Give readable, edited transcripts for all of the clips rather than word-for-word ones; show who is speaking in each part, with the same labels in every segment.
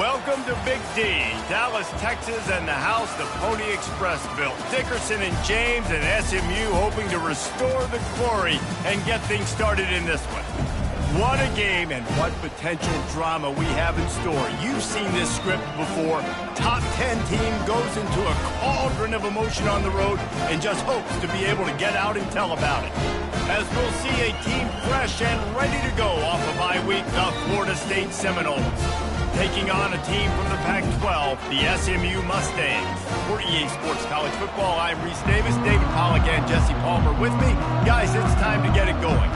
Speaker 1: Welcome to Big D, Dallas, Texas, and the house the Pony Express built. Dickerson and James and SMU hoping to restore the glory and get things started in this one. What a game and what potential drama we have in store. You've seen this script before. Top 10 team goes into a cauldron of emotion on the road and just hopes to be able to get out and tell about it. As we'll see a team fresh and ready to go off a bye week, the Florida State Seminoles. Taking on a team from the Pac-12, the SMU Mustangs. For EA Sports College Football, I'm Reese Davis, David Pollack, and Jesse Palmer with me. Guys, it's time to get it going.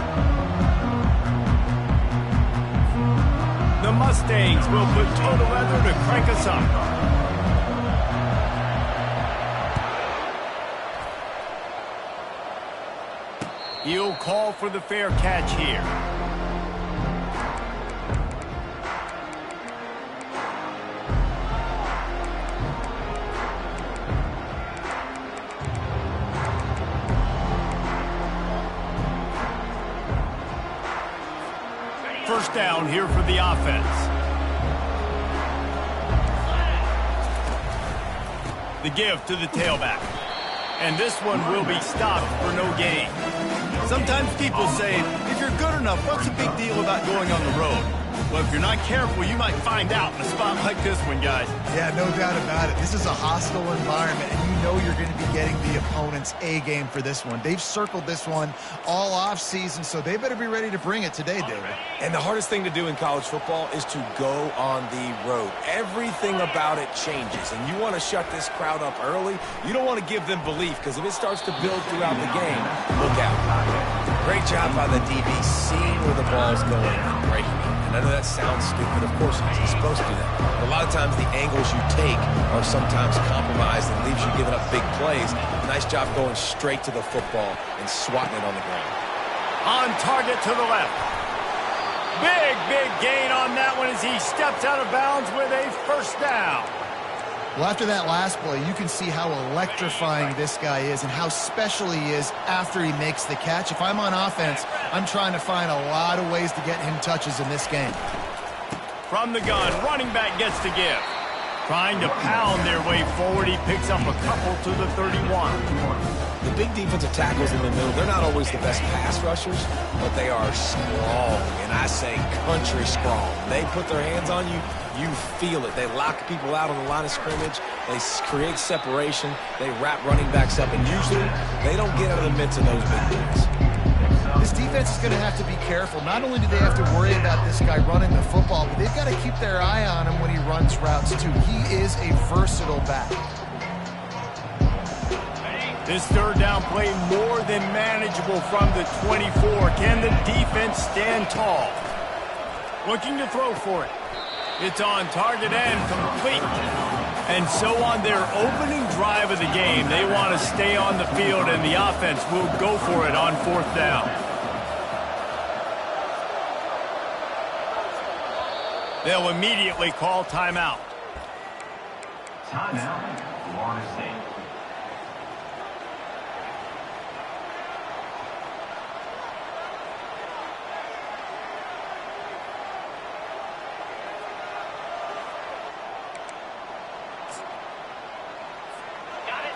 Speaker 1: The Mustangs will put total weather to crank us up. He'll call for the fair catch here. First down here for the offense. The give to the tailback. And this one will be stopped for no gain. Sometimes people say, if you're good enough, what's the big deal about going on the road? Well, if you're not careful, you might find out in a spot like this one, guys.
Speaker 2: Yeah, no doubt about it. This is a hostile environment, and you know you're going to be getting the opponent's A-game for this one. They've circled this one all off-season, so they better be ready to bring it today, David.
Speaker 3: And the hardest thing to do in college football is to go on the road. Everything about it changes, and you want to shut this crowd up early. You don't want to give them belief, because if it starts to build throughout the game, look out. Great job by the DB, seeing where the ball's going and breaking it. And I know that sounds stupid. Of course he's supposed to do that. But a lot of times the angles you take are sometimes compromised and leaves you giving up big plays. Nice job going straight to the football and swatting it on the ground.
Speaker 1: On target to the left. Big gain on that one as he steps out of bounds with a first down.
Speaker 2: Well, after that last play, you can see how electrifying this guy is and how special he is after he makes the catch. If I'm on offense, I'm trying to find a lot of ways to get him touches in this game.
Speaker 1: From the gun, running back gets to give. Trying to pound their way forward, he picks up a couple to the 31.
Speaker 3: The big defensive tackles in the middle, they're not always the best pass rushers, but they are strong, and I say country strong. They put their hands on you, you feel it. They lock people out on the line of scrimmage. They create separation. They wrap running backs up, and usually they don't get out of the midst of those big plays.
Speaker 2: This defense is going to have to be careful. Not only do they have to worry about this guy running the football, but they've got to keep their eye on him when he runs routes, too. He is a versatile back.
Speaker 1: This third down play more than manageable from the 24. Can the defense stand tall? Looking to throw for it. It's on target and complete. And so on their opening drive of the game, they want to stay on the field, and the offense will go for it on fourth down. They'll immediately call timeout.
Speaker 4: Timeout, Florida State.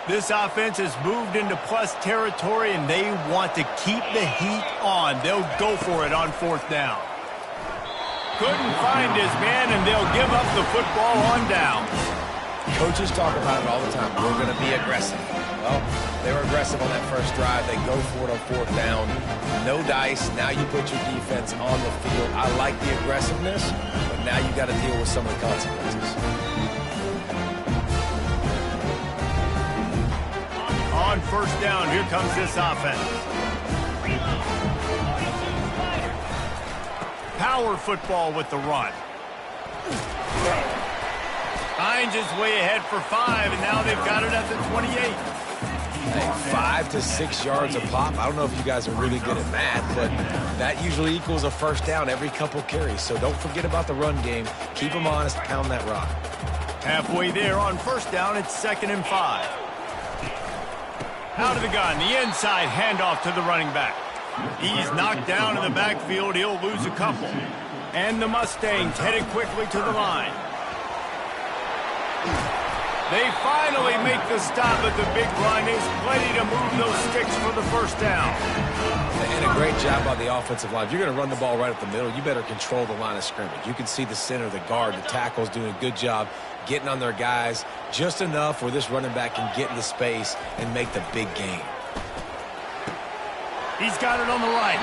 Speaker 1: This offense has moved into plus territory, and they want to keep the heat on. They'll go for it on fourth down. Couldn't find his man, and they'll give up the football on down.
Speaker 3: Coaches talk about it all the time. We're going to be aggressive. Well, they were aggressive on that first drive. They go for it on fourth down. No dice. Now you put your defense on the field. I like the aggressiveness, but now you got to deal with some of the consequences.
Speaker 1: On first down, here comes this offense. Power football with the run. Finds his way ahead for 5, and now they've got it at the 28.
Speaker 3: Hey, 5 to 6 yards a pop. I don't know if you guys are really good at math, but that usually equals a first down every couple carries. So don't forget about the run game. Keep them honest, pound that rock.
Speaker 1: Halfway there on first down, it's 2nd and 5. Out of the gun, the inside handoff to the running back. He's knocked down in the backfield. He'll lose a couple. And the Mustangs headed quickly to the line. They finally make the stop, but the big run is plenty to move those sticks for the first down.
Speaker 3: And a great job by the offensive line. If you're going to run the ball right up the middle, you better control the line of scrimmage. You can see the center, the guard, the tackle's doing a good job getting on their guys just enough where this running back can get into space and make the big gain.
Speaker 1: He's got it on the right.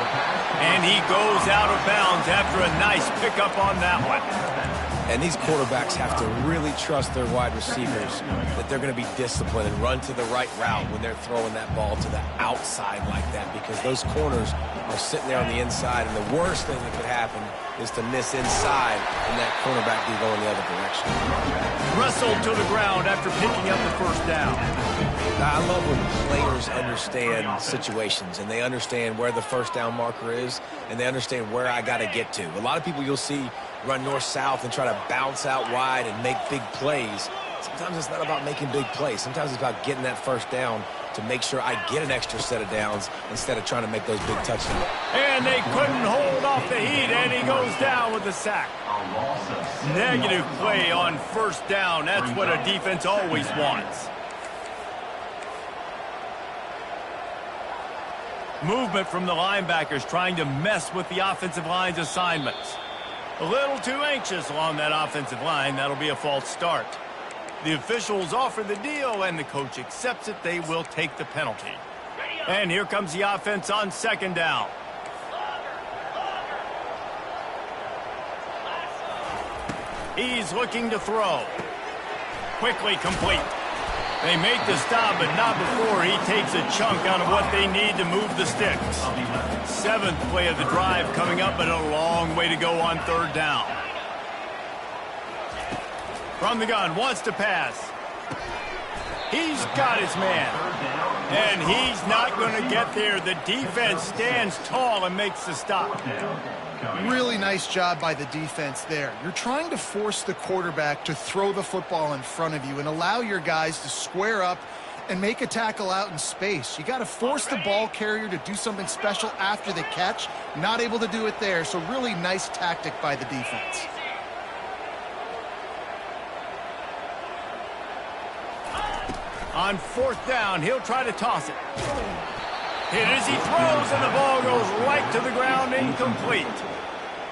Speaker 1: And he goes out of bounds after a nice pickup on that one.
Speaker 3: And these quarterbacks have to really trust their wide receivers that they're going to be disciplined and run to the right route when they're throwing that ball to the outside like that, because those corners are sitting there on the inside, and the worst thing that could happen is to miss inside and that cornerback be going the other direction.
Speaker 1: Wrestled to the ground after picking up the first down.
Speaker 3: I love when players understand situations and they understand where the first down marker is and they understand where I got to get to. A lot of people you'll see run north-south and try to bounce out wide and make big plays. Sometimes it's not about making big plays. Sometimes it's about getting that first down to make sure I get an extra set of downs instead of trying to make those big touchdowns.
Speaker 1: And they couldn't hold off the heat, and he goes down with the sack. Negative play on first down. That's what a defense always wants. Movement from the linebackers trying to mess with the offensive line's assignments. A little too anxious along that offensive line. That'll be a false start. The officials offer the deal, and the coach accepts it. They will take the penalty. And here comes the offense on second down. He's looking to throw. Quickly complete. They make the stop, but not before he takes a chunk out of what they need to move the sticks. Seventh play of the drive coming up, but a long way to go on third down. From the gun, wants to pass. He's got his man. And he's not going to get there. The defense stands tall and makes the stop.
Speaker 2: Really nice job by the defense there. You're trying to force the quarterback to throw the football in front of you and allow your guys to square up and make a tackle out in space. You got to force the ball carrier to do something special after the catch. Not able to do it there, so really nice tactic by the defense.
Speaker 1: On fourth down, he'll try to toss it. Hit as he throws, and the ball goes right to the ground, incomplete.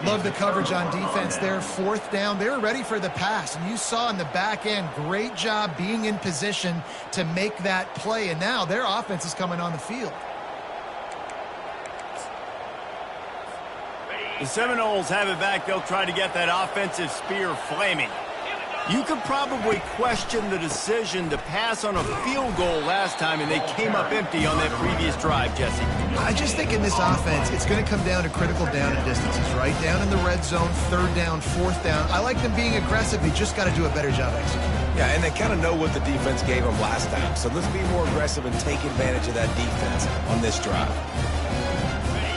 Speaker 2: Love the coverage on defense there. Fourth down, they were ready for the pass. And you saw in the back end, great job being in position to make that play. And now their offense is coming on the field.
Speaker 1: The Seminoles have it back. They'll try to get that offensive spear flaming. You could probably question the decision to pass on a field goal last time, and they came up empty on that previous drive, Jesse.
Speaker 2: I just think in this offense, it's going to come down to critical down and distances, right? Down in the red zone, third down, fourth down. I like them being aggressive. They just got to do a better job executing.
Speaker 3: Yeah, and they kind of know what the defense gave them last time. So let's be more aggressive and take advantage of that defense on this drive.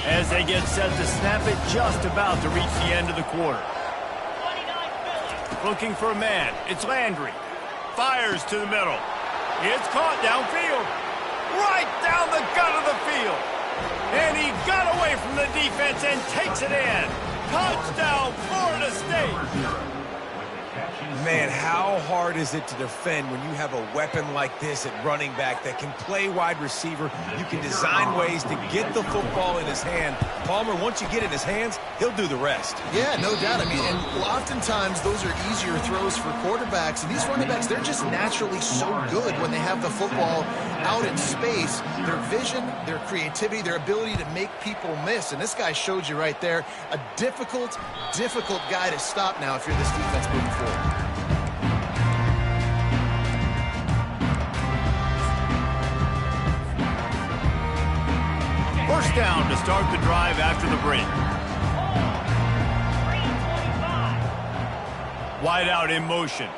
Speaker 1: As they get set to snap it, just about to reach the end of the quarter. Looking for a man. It's Landry. Fires to the middle. It's caught downfield. Right down the gut of the field. And he got away from the defense and takes it in. Touchdown, Florida State.
Speaker 3: Man, how hard is it to defend when you have a weapon like this at running back that can play wide receiver? You can design ways to get the football in his hand. Palmer, once you get it in his hands, he'll do the rest.
Speaker 2: Yeah, no doubt. I mean, and oftentimes those are easier throws for quarterbacks. And these running backs, they're just naturally so good when they have the football out in space. Their vision, their creativity, their ability to make people miss. And this guy showed you right there, a difficult guy to stop now if you're this defense moving forward.
Speaker 1: First down to start the drive after the break. Wide out in motion.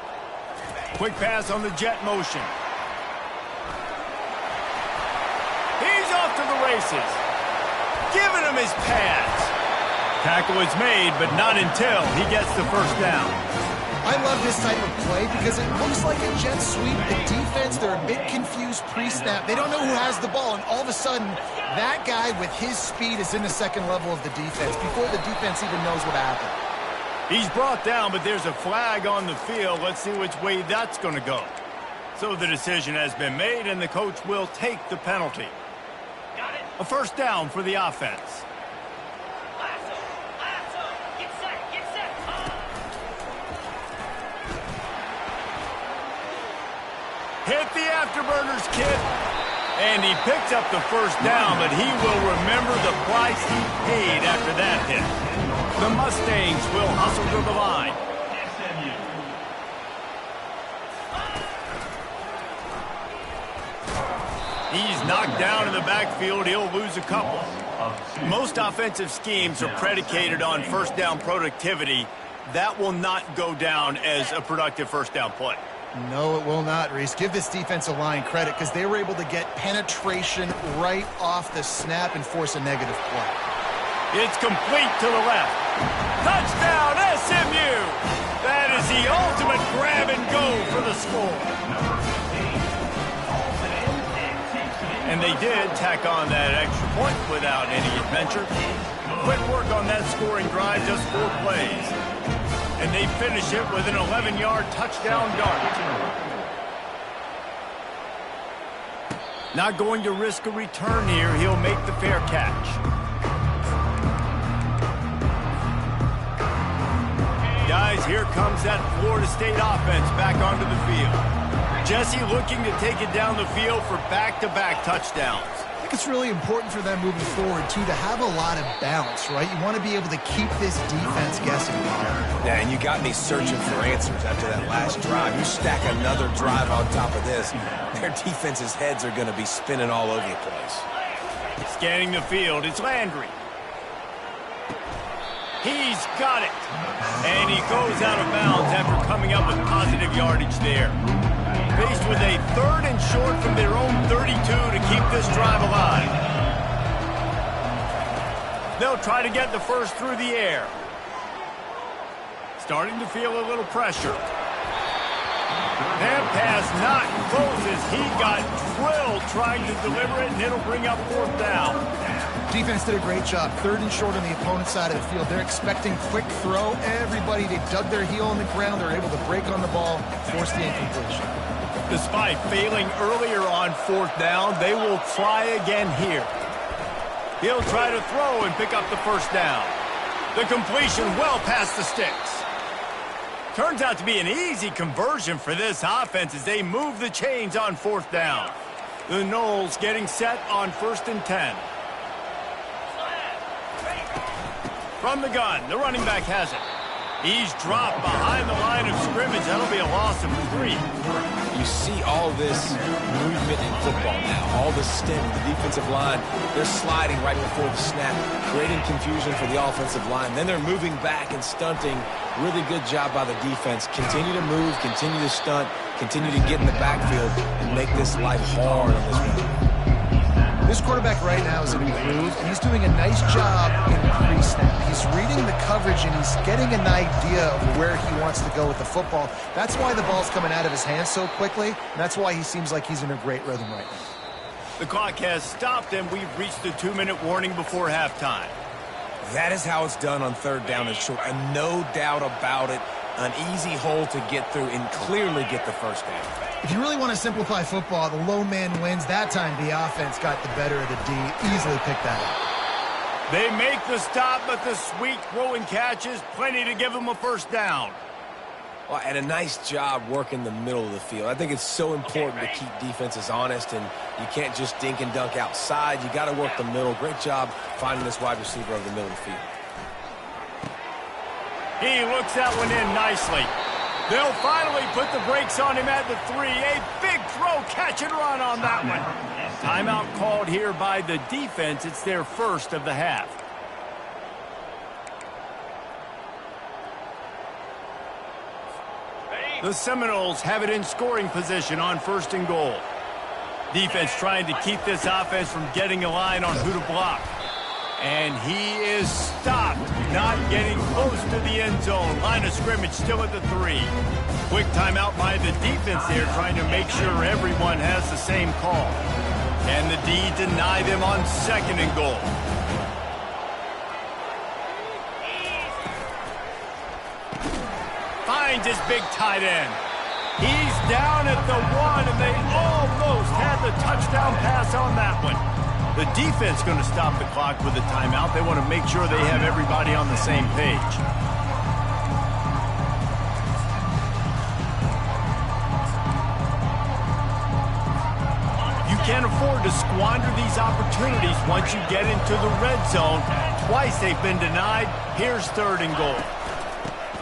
Speaker 1: Quick pass on the jet motion. He's off to the races. Giving him his pads. Tackle is made, but not until he gets the first down.
Speaker 2: I love this type of play because it looks like a jet sweep. The defense, they're a bit confused pre-snap. They don't know who has the ball, and all of a sudden, that guy with his speed is in the second level of the defense before the defense even knows what happened.
Speaker 1: He's brought down, but there's a flag on the field. Let's see which way that's going to go. So the decision has been made, and the coach will take the penalty. A first down for the offense. Hit the afterburners, kid. And he picks up the first down, but he will remember the price he paid after that hit. The Mustangs will hustle to the line. He's knocked down in the backfield. He'll lose a couple. Most offensive schemes are predicated on first down productivity. That will not go down as a productive first down play.
Speaker 2: No, it will not, Reese. Give this defensive line credit because they were able to get penetration right off the snap and force a negative play.
Speaker 1: It's complete to the left. Touchdown, SMU! That is the ultimate grab and go for the score. And they did tack on that extra point without any adventure. Quick work on that scoring drive, just 4 plays. And they finish it with an 11-yard touchdown dart. Not going to risk a return here. He'll make the fair catch. Guys, here comes that Florida State offense back onto the field. Jesse looking to take it down the field for back-to-back touchdowns.
Speaker 2: I think it's really important for them moving forward, too, to have a lot of balance, right? You want to be able to keep this defense guessing.
Speaker 3: Yeah, and you got me searching for answers after that last drive. You stack another drive on top of this, their defense's heads are going to be spinning all over the place.
Speaker 1: Scanning the field, it's Landry. He's got it. And he goes out of bounds after coming up with positive yardage there. Faced with a 3rd and short from their own 32 to keep this drive alive. They'll try to get the first through the air. Starting to feel a little pressure. That pass not close as he got drilled trying to deliver it, and it'll bring up 4th down.
Speaker 2: Defense did a great job. 3rd and short on the opponent's side of the field. They're expecting quick throw. Everybody, they dug their heel in the ground. They're able to break on the ball, force the incompletion.
Speaker 1: Despite failing earlier on 4th down, they will try again here. He'll try to throw and pick up the first down. The completion well past the sticks. Turns out to be an easy conversion for this offense as they move the chains on 4th down. The Noles getting set on 1st and 10. From the gun, the running back has it. He's dropped behind the line of scrimmage. That'll be a loss of 3.
Speaker 3: You see all this movement in football now. All the stem, the defensive line, they're sliding right before the snap, creating confusion for the offensive line. Then they're moving back and stunting. Really good job by the defense. Continue to move, continue to stunt, continue to get in the backfield and make this life hard on this one.
Speaker 2: This quarterback right now is in a groove, and he's doing a nice job in pre-snap. He's reading the coverage, and he's getting an idea of where he wants to go with the football. That's why the ball's coming out of his hands so quickly, and that's why he seems like he's in a great rhythm right now.
Speaker 1: The clock has stopped, and we've reached the 2-minute warning before halftime.
Speaker 3: That is how it's done on 3rd down and short, and no doubt about it, an easy hole to get through and clearly get the first down.
Speaker 2: If you really want to simplify football, the low man wins. That time the offense got the better of the D. Easily picked that up.
Speaker 1: They make the stop, but the sweet throw and catch is plenty to give them a first down.
Speaker 3: Well, and a nice job working the middle of the field. I think it's so important to keep defenses honest, and you can't just dink and dunk outside. You got to work the middle. Great job finding this wide receiver over the middle of the field.
Speaker 1: He looks that one in nicely. They'll finally put the brakes on him at the 3. A big throw, catch and run on that one. Timeout called here by the defense. It's their first of the half. The Seminoles have it in scoring position on 1st and goal. Defense trying to keep this offense from getting a line on who to block. And he is stopped, not getting close to the end zone. Line of scrimmage still at the 3. Quick timeout by the defense there, trying to make sure everyone has the same call. And the D deny them on 2nd and goal. finds his big tight end. He's down at the 1, and they almost had the touchdown pass on that one. The defense going to stop the clock with a timeout. They want to make sure they have everybody on the same page. You can't afford to squander these opportunities once you get into the red zone. Twice they've been denied. Here's 3rd and goal.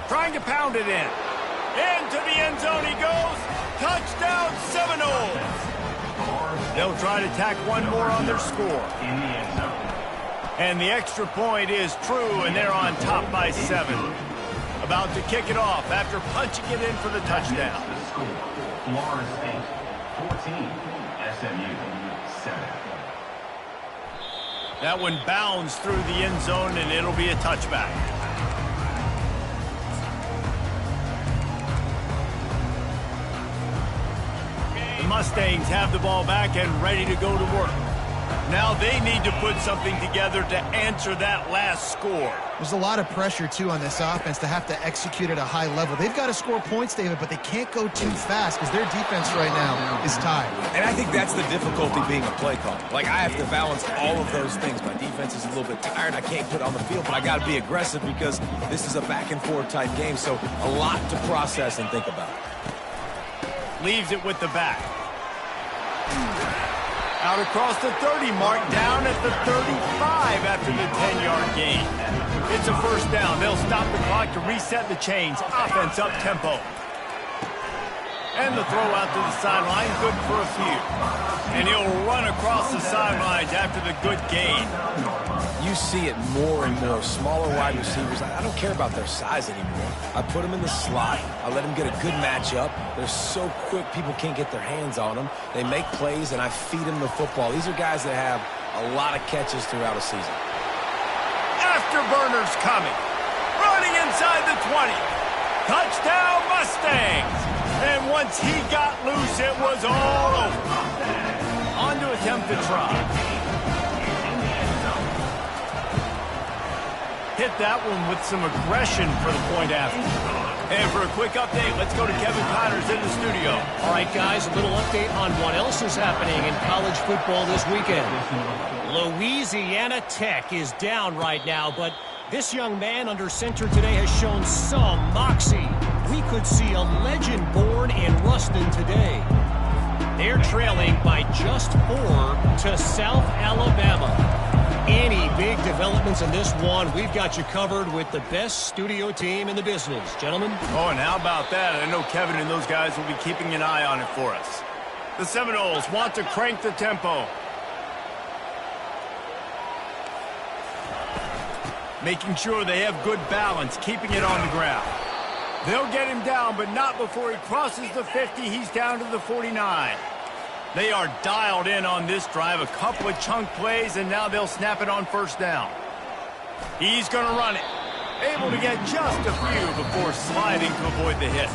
Speaker 1: Trying to pound it in. Into the end zone he goes. Touchdown Seminoles. They'll try to tack one more on their score. And the extra point is true, and they're on top by 7. About to kick it off after punching it in for the touchdown.
Speaker 4: Florida State 14, SMU 7.
Speaker 1: That one bounds through the end zone, and it'll be a touchback. The Mustangs have the ball back and ready to go to work. Now they need to put something together to answer that last score.
Speaker 2: There's a lot of pressure, too, on this offense to have to execute at a high level. They've got to score points, David, but they can't go too fast because their defense right now is tired.
Speaker 3: And I think that's the difficulty being a play caller. Like, I have to balance all of those things. My defense is a little bit tired. I can't put it on the field, but I got to be aggressive because this is a back-and-forth type game, so a lot to process and think about.
Speaker 1: Leaves it with the back. Out across the 30 mark, down at the 35 after the 10-yard gain. It's a first down. They'll stop the clock to reset the chains. Offense up tempo. And the throw out to the sideline, good for a few. And he'll run across the sidelines after the good gain.
Speaker 3: You see it more and more. Smaller wide receivers, I don't care about their size anymore. I put them in the slot. I let them get a good matchup. They're so quick, people can't get their hands on them. They make plays, and I feed them the football. These are guys that have a lot of catches throughout a season.
Speaker 1: Afterburners coming. Running inside the 20. Touchdown Mustangs. And once he got loose, it was all over. On to attempt the try. Hit that one with some aggression for the point after. And for a quick update, let's go to Kevin Connors in the studio.
Speaker 5: All right, guys, a little update on what else is happening in college football this weekend. Louisiana Tech is down right now, but this young man under center today has shown some moxie. We could see a legend born in Ruston today. They're trailing by just 4 to South Alabama. Any big developments in this one, we've got you covered with the best studio team in the business. Gentlemen?
Speaker 1: Oh, and how about that? I know Kevin and those guys will be keeping an eye on it for us. The Seminoles want to crank the tempo. Making sure they have good balance, keeping it on the ground. They'll get him down, but not before he crosses the 50. He's down to the 49. They are dialed in on this drive. A couple of chunk plays, and now they'll snap it on first down. He's going to run it. Able to get just a few before sliding to avoid the hits.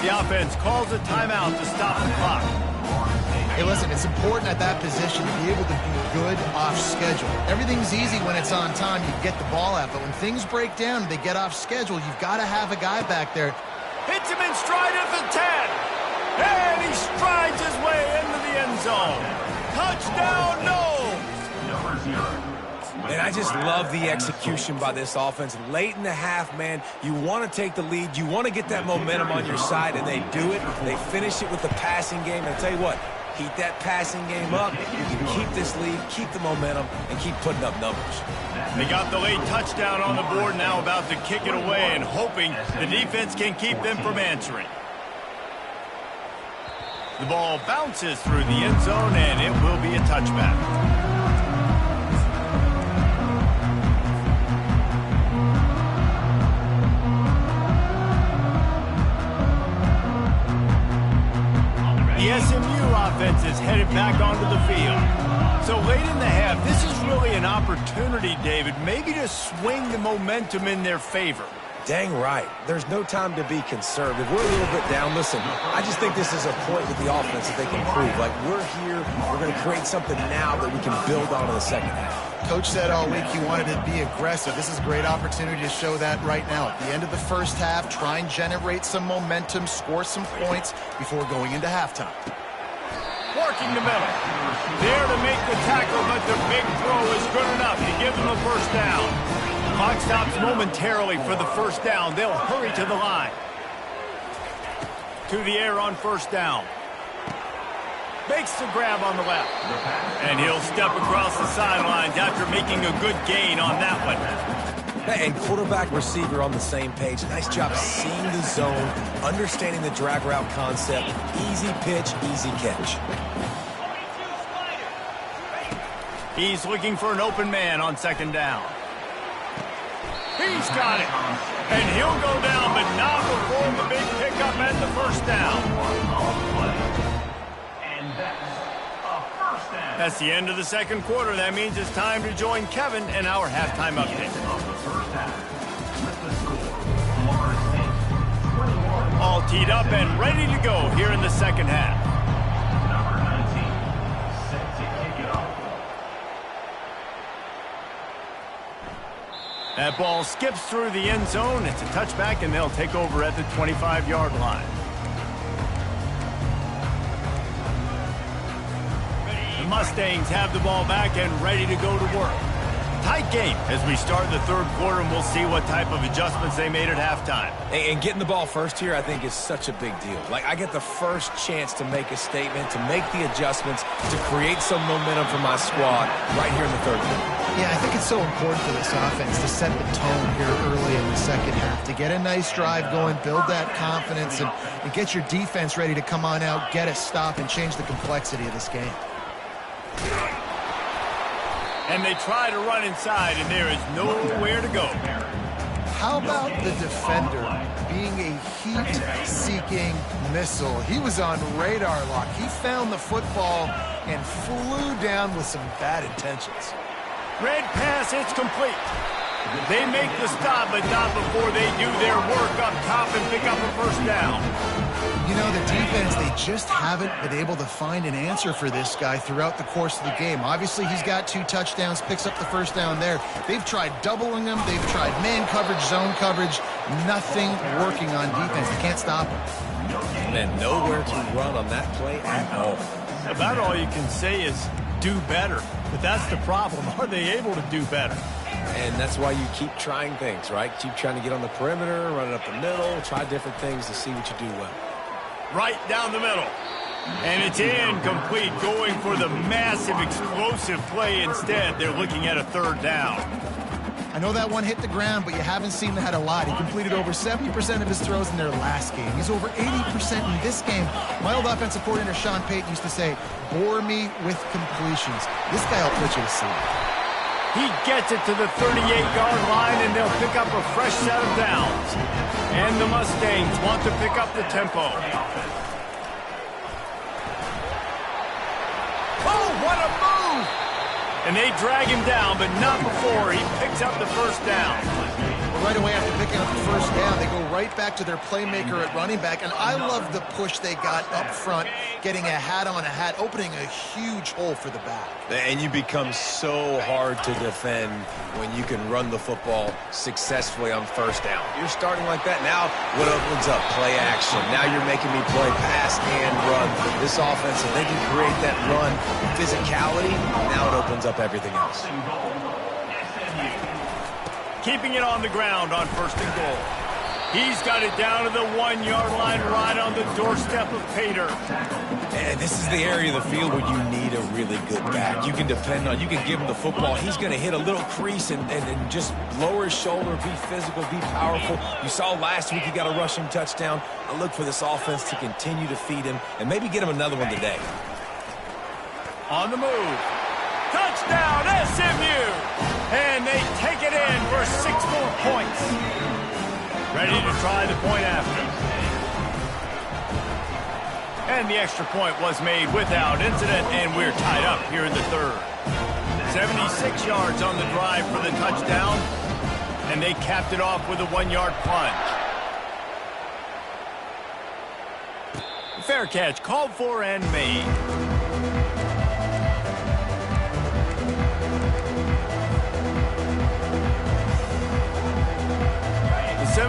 Speaker 1: The offense calls a timeout to stop the clock.
Speaker 2: Hey, listen, it's important at that position to be able to be good off schedule. Everything's easy when it's on time. You get the ball out, but when things break down and they get off schedule, you've got to have a guy back there.
Speaker 1: Hits him in stride at the 10. And he strides his way into the end zone. Touchdown, Noles!
Speaker 3: And I just love the execution by this offense. Late in the half, man, you want to take the lead. You want to get that momentum on your side, and they do it. They finish it with the passing game. And I tell you what, keep that passing game up. You can keep this lead, keep the momentum, and keep putting up numbers.
Speaker 1: They got the late touchdown on the board, now about to kick it away and hoping the defense can keep them from answering. The ball bounces through the end zone, and it will be a touchback. The SMU offense is headed back onto the field. So late in the half, this is really an opportunity, David, maybe to swing the momentum in their favor.
Speaker 3: Dang right. There's no time to be conservative. We're a little bit down. Listen, I just think this is a point with the offense that they can prove. Like, we're here. We're going to create something now that we can build on in the second half.
Speaker 2: Coach said all week he wanted to be aggressive. This is a great opportunity to show that right now. At the end of the first half, try and generate some momentum, score some points before going into halftime.
Speaker 1: Working the middle. There to make the tackle, but the big throw is good enough to give them a first down. Clock stops momentarily for the first down. They'll hurry to the line. To the air on first down. Makes the grab on the left. And he'll step across the sidelines after making a good gain on that one.
Speaker 3: And quarterback, receiver on the same page. Nice job seeing the zone, understanding the drag route concept. Easy pitch, easy catch.
Speaker 1: He's looking for an open man on second down. He's got it. And he'll go down, but not before the big pickup and the first down. That's the end of the second quarter. That means it's time to join Kevin in our halftime update. All teed up and ready to go here in the second half.
Speaker 4: Number 19, set to kick it off.
Speaker 1: That ball skips through the end zone. It's a touchback, and they'll take over at the 25-yard line. Mustangs have the ball back and ready to go to work. Tight game as we start the third quarter, and we'll see what type of adjustments they made at halftime.
Speaker 3: And getting the ball first here, I think, is such a big deal. Like, I get the first chance to make a statement, to make the adjustments, to create some momentum for my squad right here in the third quarter.
Speaker 2: Yeah, I think it's so important for this offense to set the tone here early in the second half, to get a nice drive going, build that confidence, and get your defense ready to come on out, get a stop, and change the complexity of this game.
Speaker 1: And they try to run inside, and there is nowhere to go.
Speaker 2: How about the defender being a heat-seeking missile? He was on radar lock. He found the football and flew down with some bad intentions.
Speaker 1: Red pass, it's complete. They make the stop, but not before they do their work up top and pick up a first down.
Speaker 2: You know, the defense, they just haven't been able to find an answer for this guy throughout the course of the game. Obviously, he's got 2 touchdowns, picks up the first down there. They've tried doubling him. They've tried man coverage, zone coverage. Nothing working on defense. They can't stop him.
Speaker 3: And nowhere to run on that play at all.
Speaker 1: About all you can say is do better. But that's the problem. Are they able to do better?
Speaker 3: And that's why you keep trying things, right? Keep trying to get on the perimeter, run it up the middle, try different things to see what you do well.
Speaker 1: Right down the middle. And it's incomplete, going for the massive, explosive play instead. They're looking at a third down.
Speaker 2: I know that one hit the ground, but you haven't seen that a lot. He completed over 70% of his throws in their last game. He's over 80% in this game. My old offensive coordinator, Sean Payton, used to say, bore me with completions. This guy will put you to sleep.
Speaker 1: He gets it to the 38-yard line, and they'll pick up a fresh set of downs. And the Mustangs want to pick up the tempo. Oh, what a move! And they drag him down, but not before he picks up the first down.
Speaker 2: Well, right away after picking up the first down, they go right back to their playmaker at running back. And I love the push they got up front, getting a hat on a hat, opening a huge hole for the back.
Speaker 3: And you become so hard to defend when you can run the football successfully on first down. You're starting like that. Now what opens up? Play action. Now you're making me play pass and run. This offense, if they can create that run physicality, now it opens up everything else.
Speaker 1: Keeping it on the ground on first and goal. He's got it down to the 1-yard line, right on the doorstep of Pater.
Speaker 3: And this is the area of the field where you need a really good back. You can depend on, you can give him the football. He's going to hit a little crease and just lower his shoulder, be physical, be powerful. You saw last week he got a rushing touchdown. I look for this offense to continue to feed him and maybe get him another one today.
Speaker 1: On the move. Touchdown, SMU! And they take it in for 6 more points. Ready to try the point after. And the extra point was made without incident, and we're tied up here in the third. 76 yards on the drive for the touchdown, and they capped it off with a 1-yard plunge. Fair catch called for and made.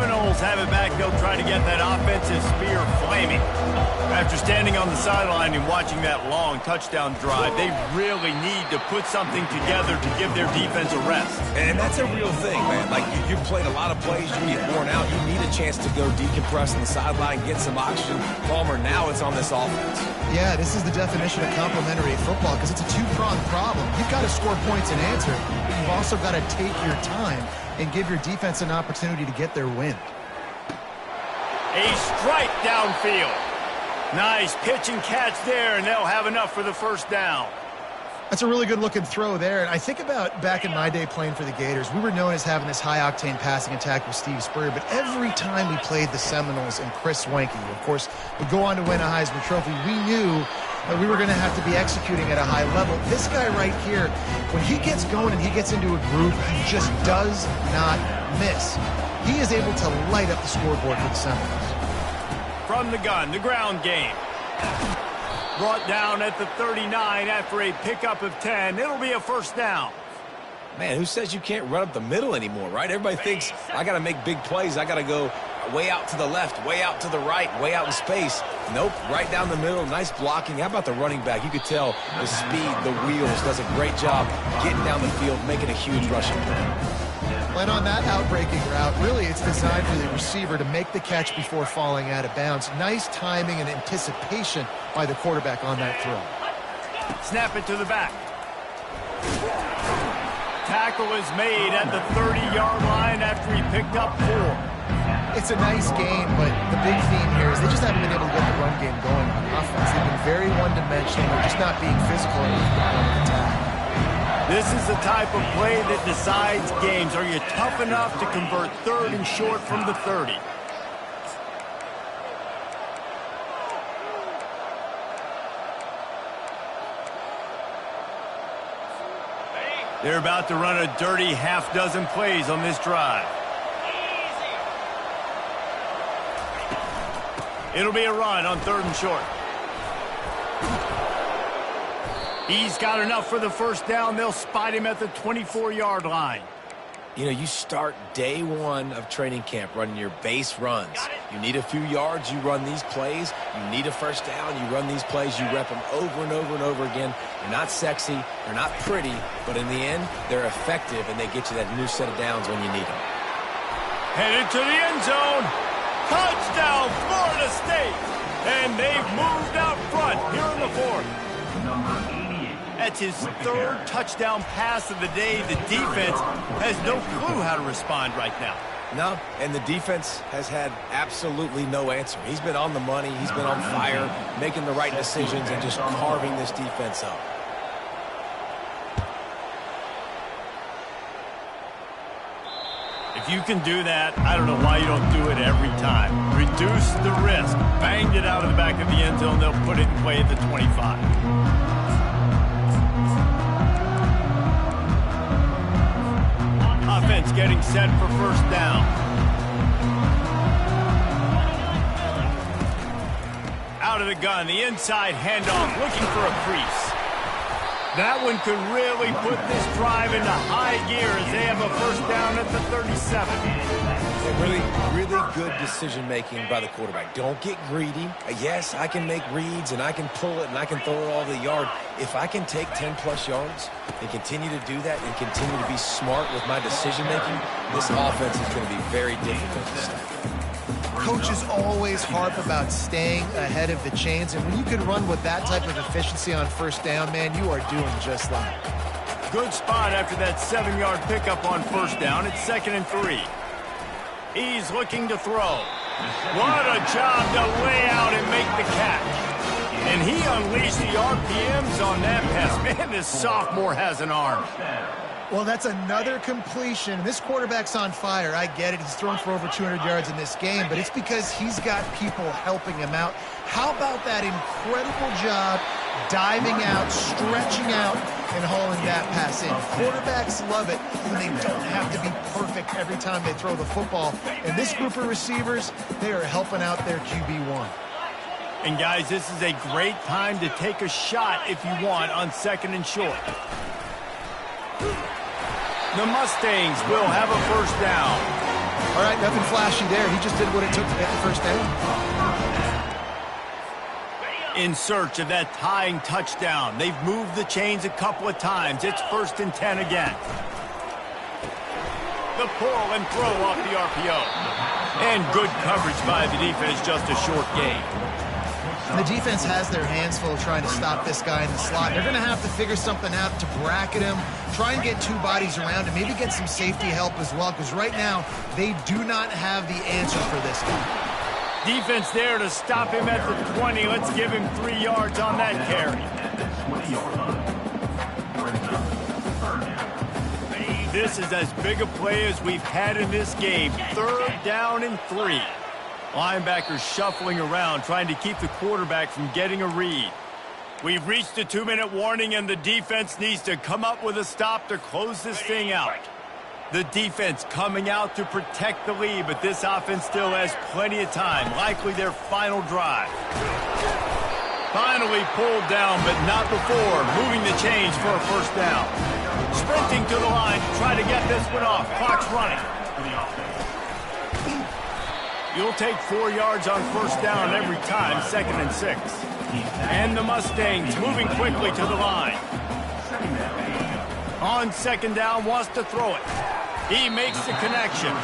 Speaker 1: Seminoles have it back. They'll try to get that offensive spear flaming. After standing on the sideline and watching that long touchdown drive, they really need to put something together to give their defense a rest.
Speaker 3: And that's a real thing, man. Like, you've played a lot of plays, you get worn out, you need a chance to go decompress on the sideline, get some oxygen. Palmer, now it's on this offense.
Speaker 2: Yeah, this is the definition of complementary football because it's a two-pronged problem. You've got to score points and answer, but you've also got to take your time and give your defense an opportunity to get their win.
Speaker 1: A strike downfield. Nice pitch and catch there, and they'll have enough for the first down.
Speaker 2: That's a really good-looking throw there. And I think about back in my day playing for the Gators, we were known as having this high-octane passing attack with Steve Spurrier, but every time we played the Seminoles and Chris Swanky, of course, would go on to win a Heisman Trophy, we knew that we were going to have to be executing at a high level. This guy right here, when he gets going and he gets into a groove, he just does not miss. He is able to light up the scoreboard for the Seminoles.
Speaker 1: From the gun, the ground game. Brought down at the 39 after a pickup of 10. It'll be a first down.
Speaker 3: Man, who says you can't run up the middle anymore, right? Everybody thinks I got to make big plays. I got to go way out to the left, way out to the right, way out in space. Nope, right down the middle. Nice blocking. How about the running back? You could tell the speed, the wheels, does a great job getting down the field, making a huge rushing play.
Speaker 2: And on that outbreaking route, really it's designed for the receiver to make the catch before falling out of bounds. Nice timing and anticipation by the quarterback on that throw.
Speaker 1: Snap it to the back. Tackle is made at the 30-yard line after he picked up 4.
Speaker 2: It's a nice game, but the big theme here is they just haven't been able to get the run game going on offense. They've been very one-dimensional. They're just not being physical enough to run the attack.
Speaker 1: This is the type of play that decides games. Are you tough enough to convert 3rd and short from the 30? They're about to run a dirty half-dozen plays on this drive. It'll be a run on 3rd and short. He's got enough for the first down. They'll spot him at the 24-yard line.
Speaker 3: You know, you start day one of training camp running your base runs. You need a few yards, you run these plays. You need a first down, you run these plays. You rep them over and over and over again. They're not sexy, they're not pretty, but in the end, they're effective, and they get you that new set of downs when you need them.
Speaker 1: Headed to the end zone. Touchdown, Florida State. And they've moved out front here in the 4th.
Speaker 4: Number 88.
Speaker 1: That's his 3rd touchdown pass of the day. The defense has no clue how to respond right now.
Speaker 3: No, and the defense has had absolutely no answer. He's been on the money. He's been on fire, making the right decisions and just carving this defense up.
Speaker 1: If you can do that, I don't know why you don't do it every time. Reduce the risk. Banged it out of the back of the end zone. They'll put it in play at the 25. Offense getting set for first down. Out of the gun, the inside handoff, looking for a crease. That one could really put this drive into high gear as they have a first down at the 37. Really
Speaker 3: good decision-making by the quarterback. Don't get greedy. Yes, I can make reads, and I can pull it, and I can throw it all the yard. If I can take 10-plus yards and continue to do that and continue to be smart with my decision-making, this offense is going to be very difficult to stop.
Speaker 2: Coaches always harp about staying ahead of the chains, and when you can run with that type of efficiency on first down, man, you are doing just that.
Speaker 1: Good spot after that 7-yard pickup on first down. It's 2nd and 3. He's looking to throw. What a job to lay out and make the catch. And he unleashed the RPMs on that pass. Man, this sophomore has an arm.
Speaker 2: Well, that's another completion. This quarterback's on fire. I get it. He's thrown for over 200 yards in this game, but it's because he's got people helping him out. How about that incredible job diving out, stretching out, and hauling that pass in? Quarterbacks love it when they don't have to be perfect every time they throw the football. And this group of receivers, they are helping out their QB1.
Speaker 1: And, guys, this is a great time to take a shot if you want on 2nd and short. The Mustangs will have a first down.
Speaker 2: All right, nothing flashy there. He just did what it took to get the first down.
Speaker 1: In search of that tying touchdown. They've moved the chains a couple of times. It's 1st and 10 again. The pull and throw off the RPO. And good coverage by the defense, just a short gain.
Speaker 2: The defense has their hands full trying to stop this guy in the slot. They're going to have to figure something out to bracket him, try and get two bodies around him, maybe get some safety help as well, because right now they do not have the answer for this guy.
Speaker 1: Defense there to stop him at the 20. Let's give him 3 yards on that carry. This is as big a play as we've had in this game. 3rd down and 3. Linebackers shuffling around, trying to keep the quarterback from getting a read. We've reached the 2-minute warning, and the defense needs to come up with a stop to close this thing out. The defense coming out to protect the lead, but this offense still has plenty of time, likely their final drive. Finally pulled down, but not before moving the chains for a first down. Sprinting to the line to try to get this one off. Clock's running. You'll take 4 yards on first down every time, 2nd and 6. And the Mustangs moving quickly to the line. On 2nd down, wants to throw it. He makes the connection.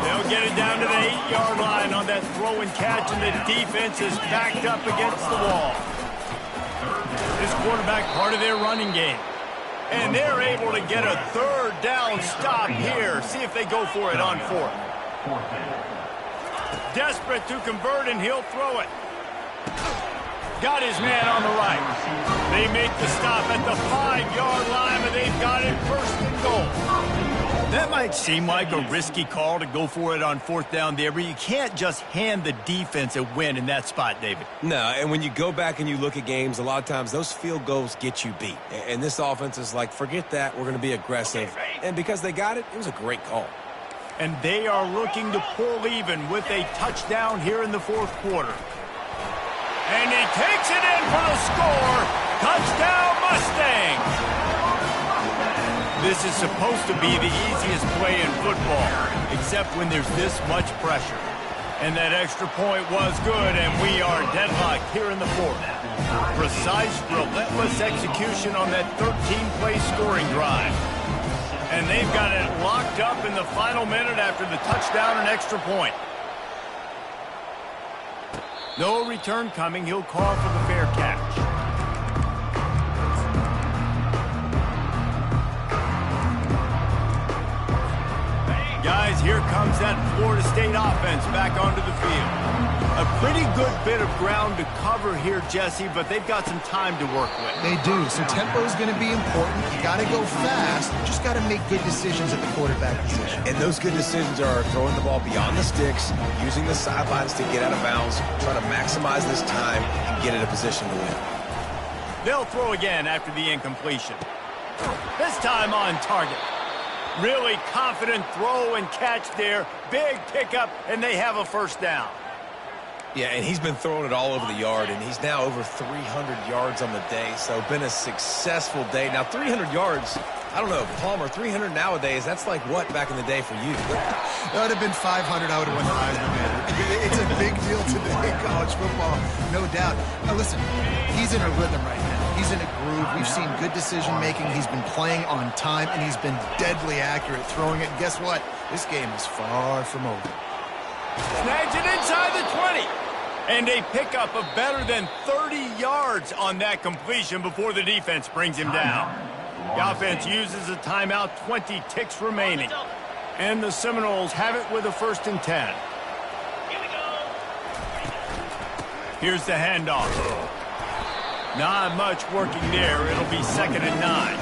Speaker 1: They'll get it down to the 8-yard line on that throw and catch, and the defense is backed up against the wall. This quarterback part of their running game. And they're able to get a 3rd down stop here. See if they go for it on 4th. Desperate to convert, and he'll throw it. Got his man on the right. They make the stop at the 5-yard line, but they've got it 1st and goal. That might seem like a risky call to go for it on 4th down there, but you can't just hand the defense a win in that spot, David.
Speaker 3: No, and when you go back and you look at games, a lot of times those field goals get you beat. And this offense is like, forget that, we're going to be aggressive. And because they got it, it was a great call.
Speaker 1: And they are looking to pull even with a touchdown here in the 4th quarter. And he takes it in for the score. Touchdown, Mustangs! This is supposed to be the easiest play in football, except when there's this much pressure. And that extra point was good, and we are deadlocked here in the 4th. Precise, relentless execution on that 13-play scoring drive. And they've got it locked up in the final minute after the touchdown and extra point. No return coming. He'll call for the fair catch. Guys, here comes that Florida State offense back onto the field. A pretty good bit of ground to cover here, Jesse, but they've got some time to work with.
Speaker 2: They do, so tempo is going to be important. You got to go fast. You just got to make good decisions at the quarterback position.
Speaker 3: And those good decisions are throwing the ball beyond the sticks, using the sidelines to get out of bounds, trying to maximize this time and get in a position to win.
Speaker 1: They'll throw again after the incompletion. This time on target. Really confident throw and catch there. Big pickup, and they have a first down.
Speaker 3: Yeah, and he's been throwing it all over the yard, and he's now over 300 yards on the day, so been a successful day. Now, 300 yards, I don't know, Palmer, 300 nowadays, that's like what back in the day for you?
Speaker 2: That would have been 500, I would have won the Heisman, man. It's a big deal today in college football, no doubt. Now, listen, he's in a rhythm right now. He's in a groove. We've seen good decision-making. He's been playing on time, and he's been deadly accurate throwing it. And guess what? This game is far from over.
Speaker 1: Snags it inside the 20. And a pickup of better than 30 yards on that completion before the defense brings him down. The offense uses a timeout, 20 ticks remaining. And the Seminoles have it with a 1st and 10. Here's the handoff. Not much working there. It'll be 2nd and 9.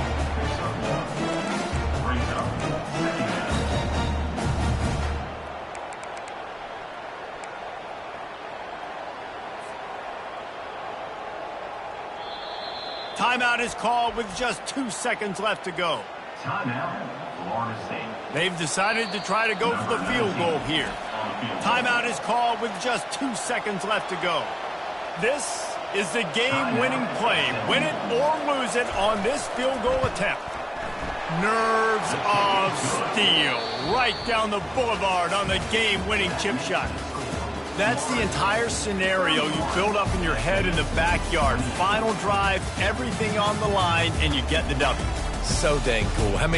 Speaker 1: Timeout is called with just 2 seconds left to go.
Speaker 4: Timeout, Florida State.
Speaker 1: They've decided to try to go for the field goal here. Timeout is called with just 2 seconds left to go. This is the game-winning play. Win it or lose it on this field goal attempt. Nerves of steal right down the boulevard on the game-winning chip shot. That's the entire scenario you build up in your head in the backyard. Final drive, everything on the line, and you get the W.
Speaker 3: So dang cool. How many